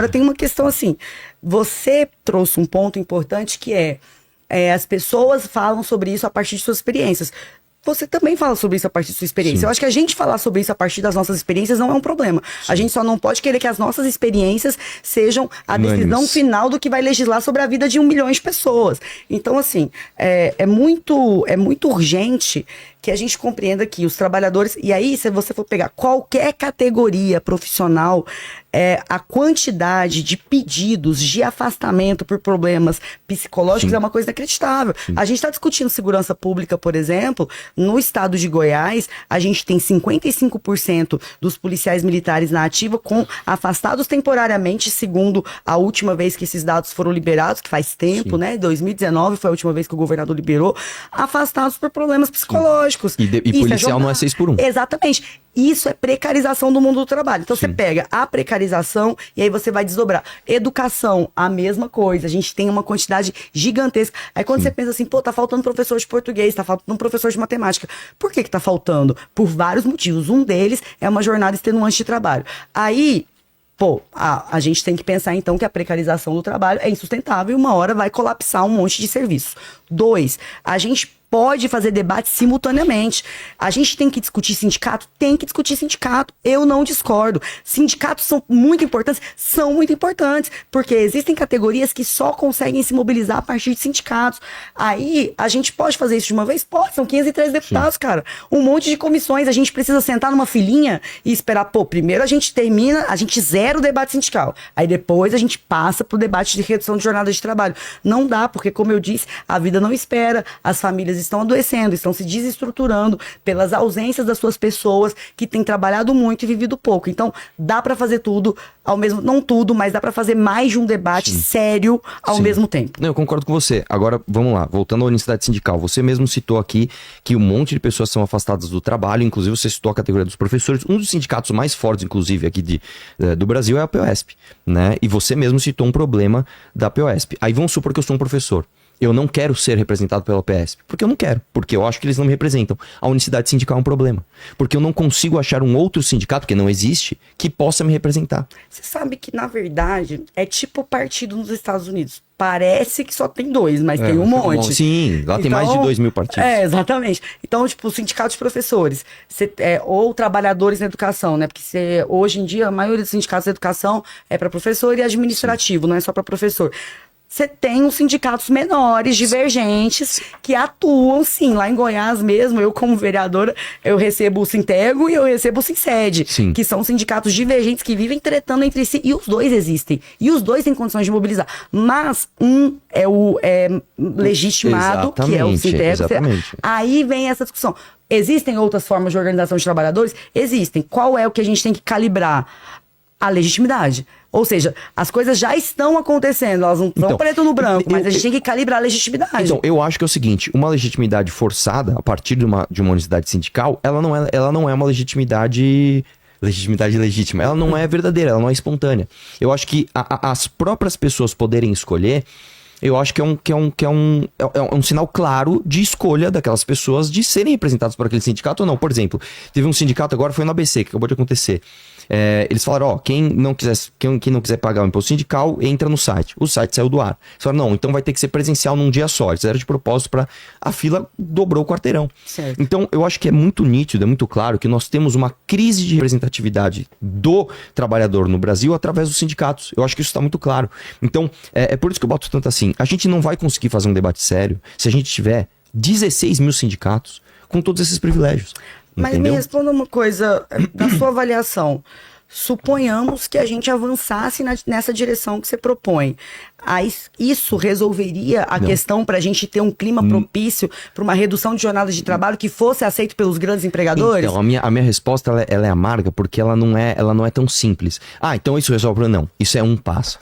Agora tem uma questão assim, você trouxe um ponto importante que as pessoas falam sobre isso a partir de suas experiências. Você também fala sobre isso a partir da sua experiência. Sim. Eu acho que a gente falar sobre isso a partir das nossas experiências não é um problema. Sim. A gente só não pode querer que as nossas experiências sejam a decisão final do que vai legislar sobre a vida de 1 milhão de pessoas. Então, assim, é muito urgente que a gente compreenda que os trabalhadores... E aí, se você for pegar qualquer categoria profissional, a quantidade de pedidos de afastamento por problemas psicológicos Sim. é uma coisa inacreditável. Sim. A gente está discutindo segurança pública, por exemplo. No estado de Goiás, a gente tem 55% dos policiais militares na ativa afastados temporariamente, segundo a última vez que esses dados foram liberados, que faz tempo, Sim. né? 2019 foi a última vez que o governador liberou, afastados por problemas psicológicos. E policial não é 6x1. Exatamente. Isso é precarização do mundo do trabalho. Então, Sim. você pega a precarização e aí você vai desdobrar. Educação, a mesma coisa. A gente tem uma quantidade gigantesca. Aí quando você pensa assim, pô, tá faltando professor de português, tá faltando professor de matemática. Por que tá faltando? Por vários motivos. Um deles é uma jornada extenuante de trabalho. Aí, pô, a gente tem que pensar então que a precarização do trabalho é insustentável e uma hora vai colapsar um monte de serviços. 2, a gente pode fazer debate simultaneamente. A gente tem que discutir sindicato? Tem que discutir sindicato. Eu não discordo. Sindicatos são muito importantes? São muito importantes, porque existem categorias que só conseguem se mobilizar a partir de sindicatos. Aí, a gente pode fazer isso de uma vez? Pode, são 503 deputados, cara. Um monte de comissões, a gente precisa sentar numa filinha e esperar, pô, primeiro a gente termina, a gente zera o debate sindical. Aí depois a gente passa pro debate de redução de jornada de trabalho. Não dá, porque como eu disse, a vida não espera, as famílias estão adoecendo, estão se desestruturando pelas ausências das suas pessoas que têm trabalhado muito e vivido pouco. Então, dá para fazer tudo ao mesmo, não tudo, mas dá para fazer mais de um debate sério ao mesmo tempo. Não, eu concordo com você. Agora, vamos lá, voltando à unicidade sindical. Você mesmo citou aqui que um monte de pessoas são afastadas do trabalho, inclusive você citou a categoria dos professores. Um dos sindicatos mais fortes, inclusive, aqui do Brasil é a POSP, né? E você mesmo citou um problema da POSP. Aí vamos supor que eu sou um professor. Eu não quero ser representado pela PSP, porque eu não quero, porque eu acho que eles não me representam. A unicidade sindical é um problema, porque eu não consigo achar um outro sindicato, que não existe, que possa me representar. Você sabe que, na verdade, é tipo partido nos Estados Unidos. Parece que só tem 2, mas tem um monte. Sim, lá tem mais de 2.000 partidos. Exatamente. Então, tipo, o sindicato de professores, ou trabalhadores na educação, né? Porque hoje em dia, a maioria dos sindicatos da educação é para professor e administrativo, não é só para professor. Você tem os sindicatos menores, divergentes, que atuam, sim. Lá em Goiás mesmo, eu como vereadora, eu recebo o Sintego e eu recebo o Sinced, que são sindicatos divergentes que vivem tretando entre si, e os dois existem. E os dois têm condições de mobilizar. Mas um é o legitimado, que é o Sintego. Exatamente. Aí vem essa discussão. Existem outras formas de organização de trabalhadores? Existem. Qual é o que a gente tem que calibrar? A legitimidade. Ou seja, as coisas já estão acontecendo, elas não estão preto no branco, mas a gente tem que calibrar a legitimidade. Então, eu acho que é o seguinte, uma legitimidade forçada, a partir de uma unicidade sindical, ela não é uma legitimidade legítima, ela não é verdadeira, ela não é espontânea. Eu acho que as próprias pessoas poderem escolher, eu acho que é um sinal claro de escolha daquelas pessoas de serem representadas por aquele sindicato ou não. Por exemplo, teve um sindicato agora, foi no ABC, que acabou de acontecer. Eles falaram, quem não quiser pagar o imposto sindical, entra no site. O site saiu do ar. Eles falaram, não, então vai ter que ser presencial num dia só. Eles fizeram de propósito para a fila dobrou o quarteirão. Certo. Então, eu acho que é muito nítido, é muito claro que nós temos uma crise de representatividade do trabalhador no Brasil através dos sindicatos. Eu acho que isso está muito claro. Então, é por isso que eu boto tanto assim. A gente não vai conseguir fazer um debate sério se a gente tiver 16 mil sindicatos com todos esses privilégios. Mas entendeu? me responda uma coisa, da sua avaliação. Suponhamos que a gente avançasse nessa direção que você propõe. Aí, isso resolveria a questão para a gente ter um clima propício para uma redução de jornada de trabalho que fosse aceito pelos grandes empregadores? Então, a minha resposta ela é amarga porque ela não é tão simples. Então isso resolve o problema. Não, isso é um passo.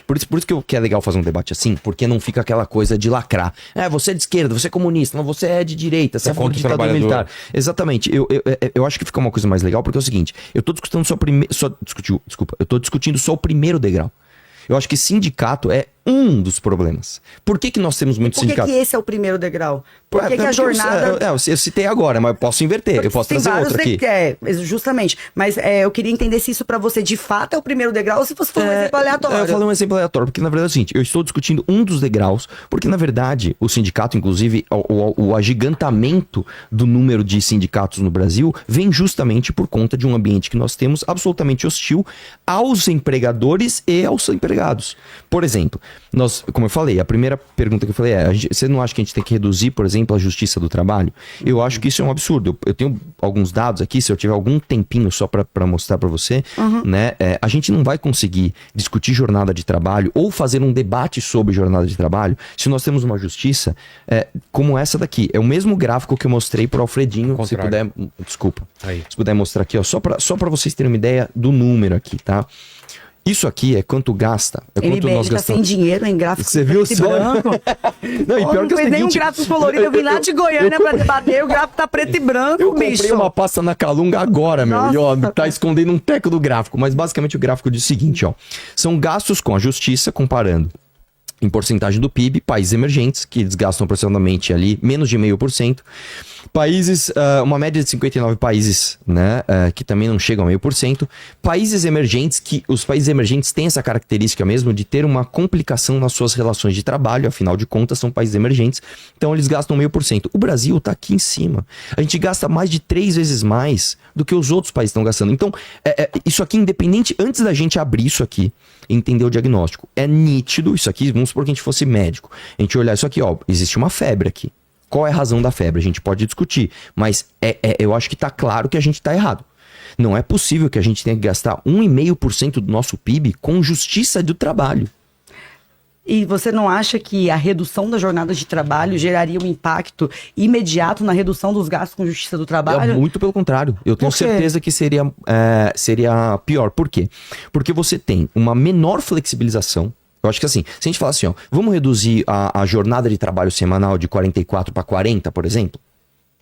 Por isso que é legal fazer um debate assim, porque não fica aquela coisa de lacrar. Você é de esquerda, você é comunista, não, você é de direita, você é contra o ditadura militar. Exatamente. Eu acho que fica uma coisa mais legal porque é o seguinte, eu tô discutindo só o primeiro degrau. Eu acho que sindicato é um dos problemas. Por que nós temos muitos sindicatos? Por que esse é o primeiro degrau? Por que a jornada... Eu citei agora, mas eu posso inverter. Eu posso trazer outro aqui. Justamente. Mas eu queria entender se isso pra você de fato é o primeiro degrau ou se você for um exemplo aleatório. Eu falei um exemplo aleatório, porque na verdade é o seguinte, eu estou discutindo um dos degraus, porque na verdade o sindicato, inclusive, o agigantamento do número de sindicatos no Brasil vem justamente por conta de um ambiente que nós temos absolutamente hostil aos empregadores e aos empregados. Por exemplo, como eu falei, a primeira pergunta que eu falei você não acha que a gente tem que reduzir, por exemplo, a justiça do trabalho? Eu acho que isso é um absurdo. Eu tenho alguns dados aqui, se eu tiver algum tempinho só para mostrar para você, né? A gente não vai conseguir discutir jornada de trabalho ou fazer um debate sobre jornada de trabalho se nós temos uma justiça como essa daqui. É o mesmo gráfico que eu mostrei pro Alfredinho, se puder, desculpa. Aí. Se puder mostrar aqui, ó, só para vocês terem uma ideia do número aqui, tá? Isso aqui é quanto gasta. É quanto nós gastamos. Tá sem dinheiro em gráfico. Você viu só? Branco. Não, e pior que é o seguinte, nem um gráfico colorido. Eu vim lá de Goiânia pra debater. O gráfico tá preto e branco, eu bicho. comprei uma pasta na Calunga agora, meu. Nossa. E ó, tá escondendo um teco do gráfico. Mas basicamente o gráfico diz o seguinte, ó. São gastos com a justiça, comparando em porcentagem do PIB, países emergentes, que eles gastam aproximadamente ali menos de 0,5%. Países, uma média de 59 países, né, que também não chegam a 0,5%. Países emergentes, que os países emergentes têm essa característica mesmo de ter uma complicação nas suas relações de trabalho, afinal de contas são países emergentes, então eles gastam 0,5%. O Brasil tá aqui em cima. A gente gasta mais de 3 vezes mais do que os outros países estão gastando. Então, isso aqui, independente, antes da gente abrir isso aqui, entender o diagnóstico, é nítido, isso aqui, vamos supor que a gente fosse médico, a gente olhar isso aqui, ó, existe uma febre aqui. Qual é a razão da febre? A gente pode discutir, mas eu acho que tá claro que a gente tá errado. Não é possível que a gente tenha que gastar 1,5% do nosso PIB com justiça do trabalho. E você não acha que a redução da jornada de trabalho geraria um impacto imediato na redução dos gastos com justiça do trabalho? Muito pelo contrário. Eu tenho certeza que seria pior. Por quê? Porque você tem uma menor flexibilização. Eu acho que assim, se a gente falar assim, ó, vamos reduzir a jornada de trabalho semanal de 44 para 40, por exemplo?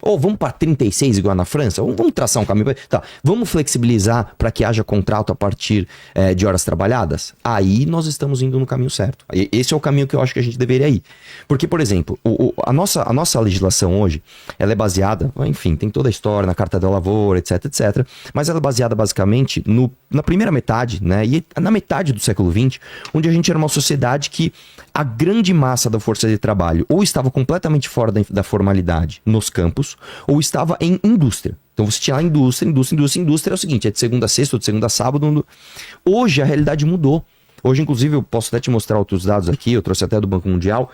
Ou vamos para 36 igual na França? Vamos traçar um caminho. Tá, vamos flexibilizar para que haja contrato a partir de horas trabalhadas? Aí nós estamos indo no caminho certo. Esse é o caminho que eu acho que a gente deveria ir. Porque, por exemplo, a nossa legislação hoje, ela é baseada, enfim, tem toda a história na Carta da Lavoura, etc, etc. Mas ela é baseada basicamente na primeira metade, né? E na metade do século XX, onde a gente era uma sociedade que a grande massa da força de trabalho ou estava completamente fora da formalidade nos campos, ou estava em indústria. Então você tinha lá indústria é o seguinte, é de segunda a sexta ou de segunda a sábado. Por realidade mudou. Hoje, inclusive, eu posso até te mostrar outros dados aqui, eu trouxe até do Banco Mundial,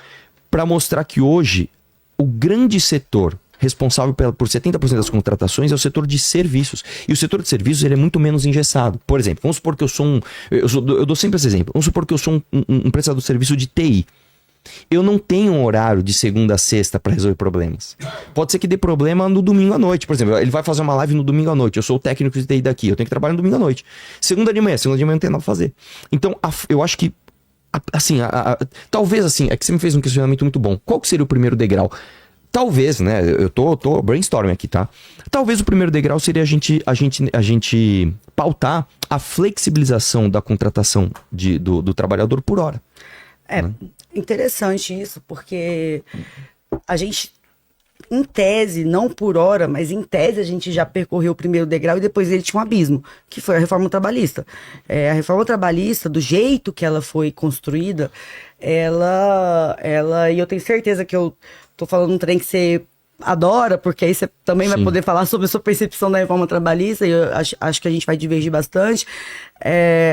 para mostrar que hoje o grande setor responsável por 70% das contratações é o setor de serviços. E o setor de serviços ele é muito menos engessado. Por exemplo, vamos supor que eu dou sempre esse exemplo, vamos supor que eu sou um prestador de serviço de TI. Eu não tenho um horário de segunda a sexta para resolver problemas. Pode ser que dê problema no domingo à noite. Por exemplo, ele vai fazer uma live no domingo à noite. Eu sou o técnico de TI daqui. Eu tenho que trabalhar no domingo à noite. Segunda de manhã não tem nada a fazer. Então, eu acho que, assim, talvez assim, é que você me fez um questionamento muito bom. Qual que seria o primeiro degrau? Talvez, né? Eu tô brainstorming aqui, tá? Talvez o primeiro degrau seria a gente pautar a flexibilização da contratação do trabalhador por hora. Interessante isso, porque a gente, em tese, não por hora, mas em tese a gente já percorreu o primeiro degrau e depois ele tinha um abismo, que foi a reforma trabalhista. A reforma trabalhista, do jeito que ela foi construída, e eu tenho certeza que eu tô falando um trem que você adora, porque aí você também vai poder falar sobre a sua percepção da reforma trabalhista, e eu acho que a gente vai divergir bastante.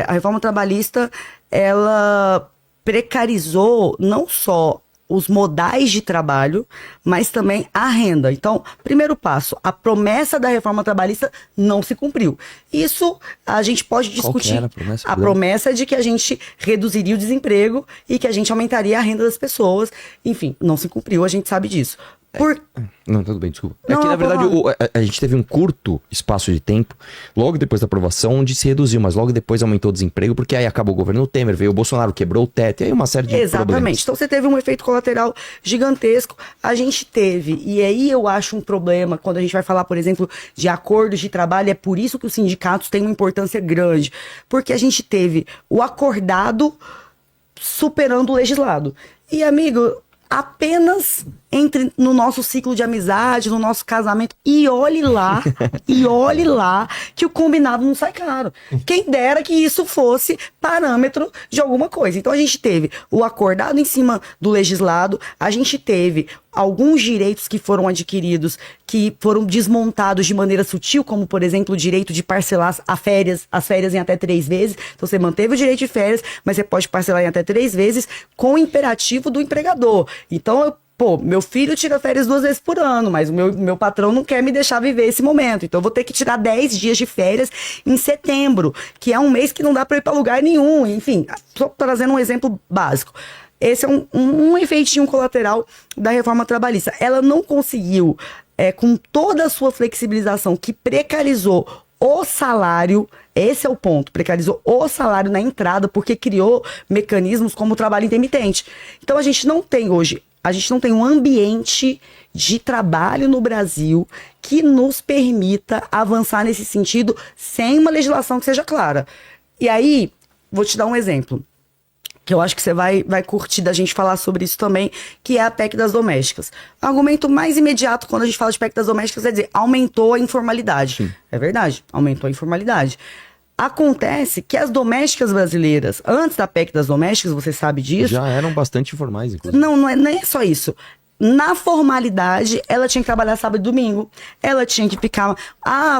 A reforma trabalhista, ela precarizou não só os modais de trabalho, mas também a renda. Então, primeiro passo, a promessa da reforma trabalhista não se cumpriu. Isso a gente pode discutir. A promessa é de que a gente reduziria o desemprego e que a gente aumentaria a renda das pessoas. Enfim, não se cumpriu, a gente sabe disso. Não, tudo bem, desculpa. Na verdade, a gente teve um curto espaço de tempo, logo depois da aprovação, onde se reduziu, mas logo depois aumentou o desemprego, porque aí acabou o governo Temer, veio o Bolsonaro, quebrou o teto, e aí uma série de problemas. Então você teve um efeito colateral gigantesco. A gente teve, e aí eu acho um problema, quando a gente vai falar, por exemplo, de acordos de trabalho, é por isso que os sindicatos têm uma importância grande, porque a gente teve o acordado superando o legislado. E, amigo, apenas entre no nosso ciclo de amizade, no nosso casamento, e olhe lá, que o combinado não sai caro. Quem dera que isso fosse parâmetro de alguma coisa. Então a gente teve o acordado em cima do legislado, a gente teve alguns direitos que foram adquiridos, que foram desmontados de maneira sutil, como, por exemplo, o direito de parcelar as férias em até 3 vezes. Então, você manteve o direito de férias, mas você pode parcelar em até 3 vezes com o imperativo do empregador. Então, meu filho tira férias 2 vezes por ano, mas o meu patrão não quer me deixar viver esse momento. Então, eu vou ter que tirar 10 dias de férias em setembro, que é um mês que não dá para ir para lugar nenhum. Enfim, só trazendo um exemplo básico. Esse é um efeitinho colateral da reforma trabalhista. Ela não conseguiu, com toda a sua flexibilização, que precarizou o salário, esse é o ponto, precarizou o salário na entrada, porque criou mecanismos como o trabalho intermitente. Então, a gente não tem um ambiente de trabalho no Brasil que nos permita avançar nesse sentido sem uma legislação que seja clara. E aí, vou te dar um exemplo, que eu acho que você vai curtir da gente falar sobre isso também, que é a PEC das domésticas. O argumento mais imediato quando a gente fala de PEC das domésticas é dizer, aumentou a informalidade. Sim. É verdade, aumentou a informalidade. Acontece que as domésticas brasileiras, antes da PEC das domésticas, você sabe disso... Já eram bastante informais, inclusive. Não é só isso. Na formalidade, ela tinha que trabalhar sábado e domingo. Ela tinha que ficar...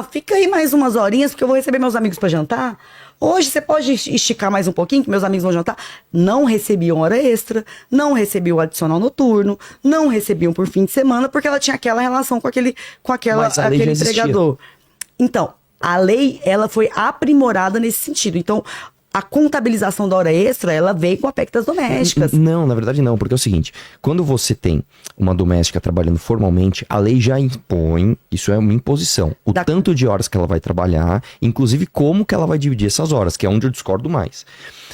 fica aí mais umas horinhas, porque eu vou receber meus amigos para jantar. Hoje você pode esticar mais um pouquinho, que meus amigos vão jantar. Não recebiam hora extra, não recebiam adicional noturno, não recebiam por fim de semana, porque ela tinha aquela relação com aquele empregador. Então, a lei, ela foi aprimorada nesse sentido. Então, a contabilização da hora extra, ela veio com a PEC das domésticas. Não, na verdade não, porque é o seguinte, quando você tem uma doméstica trabalhando formalmente, a lei já impõe, isso é uma imposição, tanto de horas que ela vai trabalhar, inclusive como que ela vai dividir essas horas, que é onde eu discordo mais.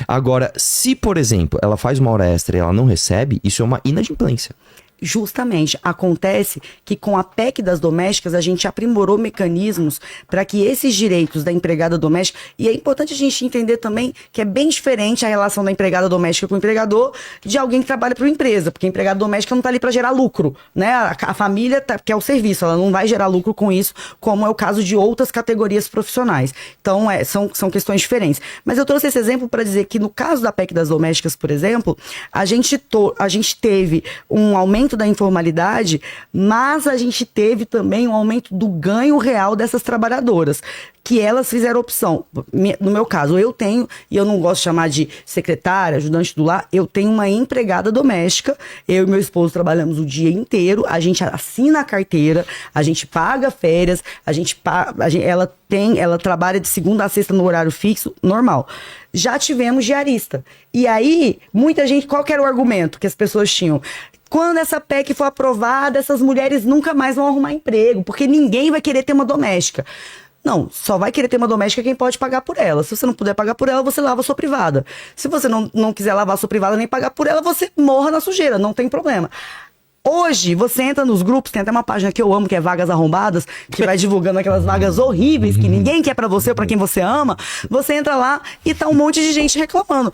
Agora, se, por exemplo, ela faz uma hora extra e ela não recebe, isso é uma inadimplência. Justamente, acontece que com a PEC das domésticas a gente aprimorou mecanismos para que esses direitos da empregada doméstica, e é importante a gente entender também que é bem diferente a relação da empregada doméstica com o empregador de alguém que trabalha para uma empresa, porque a empregada doméstica não está ali para gerar lucro, né? A família quer o serviço, ela não vai gerar lucro com isso, como é o caso de outras categorias profissionais. Então, são questões diferentes. Mas eu trouxe esse exemplo para dizer que no caso da PEC das domésticas, por exemplo, a gente teve um aumento da informalidade, mas a gente teve também um aumento do ganho real dessas trabalhadoras, que elas fizeram opção. No meu caso, eu tenho, e eu não gosto de chamar de secretária, ajudante do lar, eu tenho uma empregada doméstica, eu e meu esposo trabalhamos o dia inteiro, a gente assina a carteira, a gente paga férias, ela trabalha de segunda a sexta no horário fixo, normal. Já tivemos diarista. E aí, muita gente, qual que era o argumento que as pessoas tinham? Quando essa PEC for aprovada, essas mulheres nunca mais vão arrumar emprego, porque ninguém vai querer ter uma doméstica. Não, só vai querer ter uma doméstica quem pode pagar por ela. Se você não puder pagar por ela, você lava a sua privada. Se você não quiser lavar a sua privada nem pagar por ela, você morra na sujeira, não tem problema. Hoje, você entra nos grupos, tem até uma página que eu amo, que é Vagas Arrombadas, que vai divulgando aquelas vagas horríveis, que ninguém quer pra você ou pra quem você ama. Você entra lá e tá um monte de gente reclamando.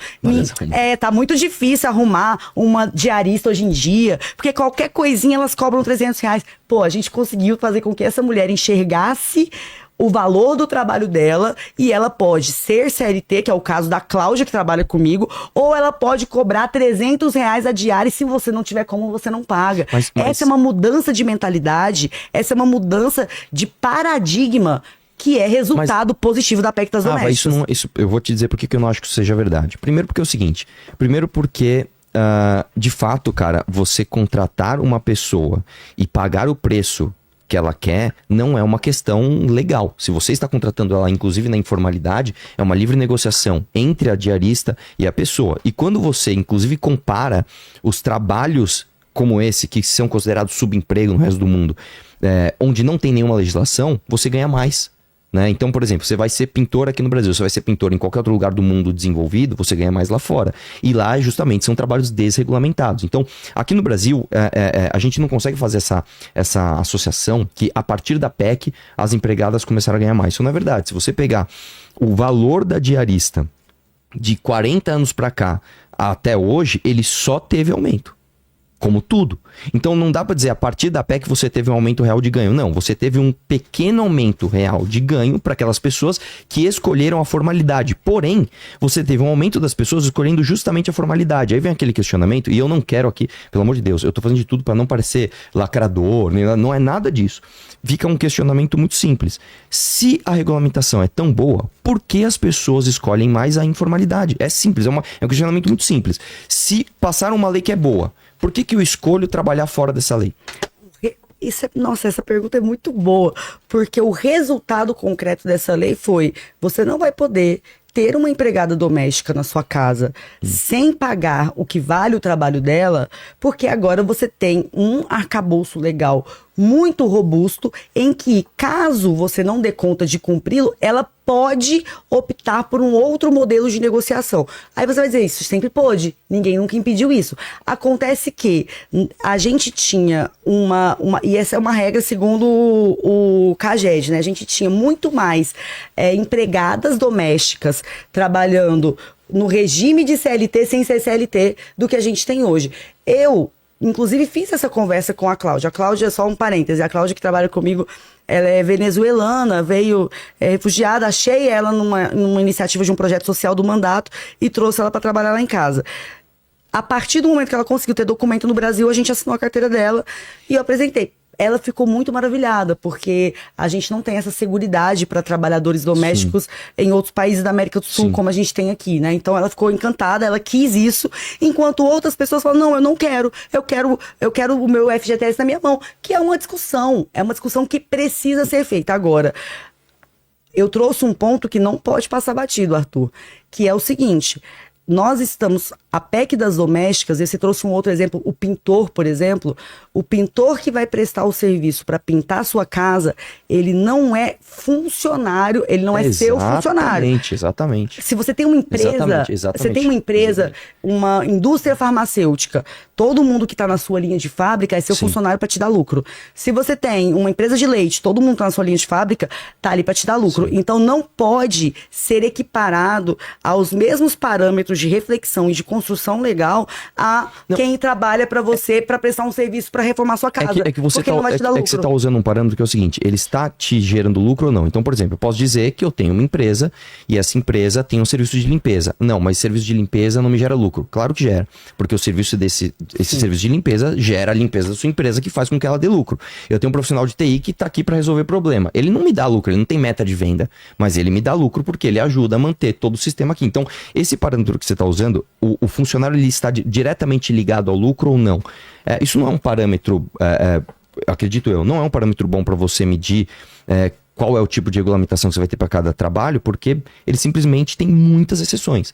Tá muito difícil arrumar uma diarista hoje em dia, porque qualquer coisinha elas cobram R$300. Pô, a gente conseguiu fazer com que essa mulher enxergasse o valor do trabalho dela, e ela pode ser CLT, que é o caso da Cláudia, que trabalha comigo, ou ela pode cobrar R$300 a diária, e se você não tiver como, você não paga. Mas... Essa é uma mudança de mentalidade, essa é uma mudança de paradigma, que é resultado positivo da PEC das domésticas. Isso eu vou te dizer por que eu não acho que isso seja verdade. Primeiro porque é o seguinte, porque... de fato, cara, você contratar uma pessoa e pagar o preço que ela quer, não é uma questão legal. Se você está contratando ela, inclusive na informalidade, é uma livre negociação entre a diarista e a pessoa. E quando você, inclusive, compara os trabalhos como esse, que são considerados subemprego no resto do mundo, onde não tem nenhuma legislação, você ganha mais. Né? Então, por exemplo, você vai ser pintor aqui no Brasil, você vai ser pintor em qualquer outro lugar do mundo desenvolvido, você ganha mais lá fora. E lá, justamente, são trabalhos desregulamentados. Então, aqui no Brasil, a gente não consegue fazer essa associação que, a partir da PEC, as empregadas começaram a ganhar mais. Isso não é verdade. Se você pegar o valor da diarista de 40 anos para cá até hoje, ele só teve aumento. Como tudo. Então não dá para dizer a partir da PEC você teve um aumento real de ganho. Não, você teve um pequeno aumento real de ganho para aquelas pessoas que escolheram a formalidade. Porém, você teve um aumento das pessoas escolhendo justamente a formalidade. Aí vem aquele questionamento, e eu não quero aqui, pelo amor de Deus, eu tô fazendo de tudo para não parecer lacrador, não é nada disso. Fica um questionamento muito simples. Se a regulamentação é tão boa, por que as pessoas escolhem mais a informalidade? É simples, é um questionamento muito simples. Se passaram uma lei que é boa, por que eu escolho trabalhar fora dessa lei? Nossa, essa pergunta é muito boa, porque o resultado concreto dessa lei foi: você não vai poder ter uma empregada doméstica na sua casa sem pagar o que vale o trabalho dela, porque agora você tem um arcabouço legal muito robusto em que, caso você não dê conta de cumpri-lo, ela pode optar por um outro modelo de negociação. Aí você vai dizer, isso sempre pôde, ninguém nunca impediu isso. Acontece que a gente tinha e essa é uma regra segundo o CAGED, né? A gente tinha muito mais empregadas domésticas trabalhando no regime de CLT sem ser CLT do que a gente tem hoje. Inclusive, fiz essa conversa com a Cláudia. A Cláudia, só um parêntese, a Cláudia que trabalha comigo, ela é venezuelana, veio refugiada, achei ela numa iniciativa de um projeto social do mandato e trouxe ela para trabalhar lá em casa. A partir do momento que ela conseguiu ter documento no Brasil, a gente assinou a carteira dela e eu apresentei. Ela ficou muito maravilhada, porque a gente não tem essa seguridade para trabalhadores domésticos em outros países da América do Sul, como a gente tem aqui, né? Então ela ficou encantada, ela quis isso, enquanto outras pessoas falam, não, eu não quero, eu quero o meu FGTS na minha mão, que é uma discussão que precisa ser feita. Agora, eu trouxe um ponto que não pode passar batido, Arthur, que é o seguinte: nós estamos, a PEC das domésticas, e você trouxe um outro exemplo, o pintor, por exemplo, o pintor que vai prestar o serviço para pintar a sua casa, ele não é funcionário, ele não é seu funcionário. Exatamente. Se você tem uma empresa, você tem uma empresa, uma indústria farmacêutica, todo mundo que está na sua linha de fábrica é seu funcionário para te dar lucro. Se você tem uma empresa de leite, todo mundo que está na sua linha de fábrica está ali para te dar lucro. Então não pode ser equiparado aos mesmos parâmetros de reflexão e de construção legal a quem trabalha para você para prestar um serviço para reformar sua casa. É que você está usando um parâmetro que é o seguinte: ele está te gerando lucro ou não? Então, por exemplo, eu posso dizer que eu tenho uma empresa e essa empresa tem um serviço de limpeza. Não, mas serviço de limpeza não me gera lucro. Claro que gera, porque o serviço esse serviço de limpeza gera a limpeza da sua empresa, que faz com que ela dê lucro. Eu tenho um profissional de TI que está aqui para resolver problema. Ele não me dá lucro, ele não tem meta de venda, mas ele me dá lucro porque ele ajuda a manter todo o sistema aqui. Então, esse parâmetro que você está usando, o funcionário ele está diretamente ligado ao lucro ou não? Isso não é um parâmetro, acredito eu, não é um parâmetro bom para você medir qual é o tipo de regulamentação que você vai ter para cada trabalho, porque ele simplesmente tem muitas exceções.